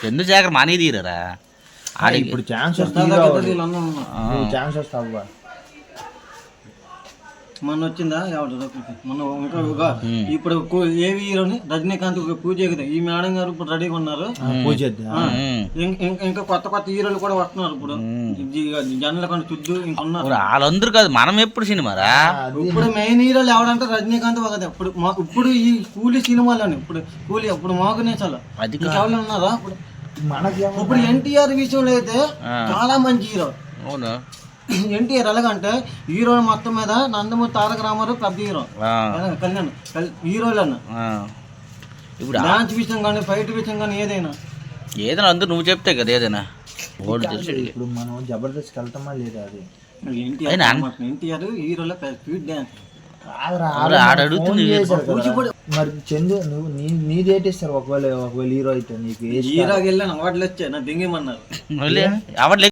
Chandrasekhar money తీరరా ఇప్పుడు chance వస్తావు మొన్న వచ్చిందా మొన్న ఇంకా ఇప్పుడు ఏవి హీరోని రజనీకాంత్ పూజ ఈ మేడం గారు ఇప్పుడు రెడీగా ఉన్నారు పూజ. ఇంకా కొత్త కొత్త హీరోలు కూడా వస్తున్నారు ఇప్పుడు జనరల్ కంటే చుట్టూ ఇంకా ఉన్నారు వాళ్ళందరూ కాదు మనం ఎప్పుడు సినిమారా ఇప్పుడు మెయిన్ హీరోలు ఎవరంటే రజనీకాంత్ ఒకదే ఇప్పుడు ఈ కూలీ సినిమాలోని ఇప్పుడు మోగనేసాలు ఎవరు ఉన్నారా ఇప్పుడు ఎన్టీఆర్ విషయంలో అయితే చాలా మంచి హీరో. అవును ఎన్టీఆర్ ఎలాగంటే హీరో మొత్తం మీద నందమూరి తారక రామారావు పెద్ద హీరో కళ్యాణ్ హీరోలను ఇప్పుడు డాన్స్ విషయం కానీ ఫైట్ విషయం కానీ ఏదైనా అందరూ నువ్వు చెప్తే కదా ఏదైనా. ఇప్పుడు మనం జబర్దస్త్ వెళ్తామా లేదా అది ఎన్టీఆర్ హీరోలో స్పీడ్ డాన్స్ మరి చందు నువ్వు నీ రేట్ ఇస్తారు ఒకవేళ హీరో అయితే నీకు హీరోకి వెళ్ళాను అవార్డులు వచ్చాయి నా దింగేమన్నారు అవార్డులు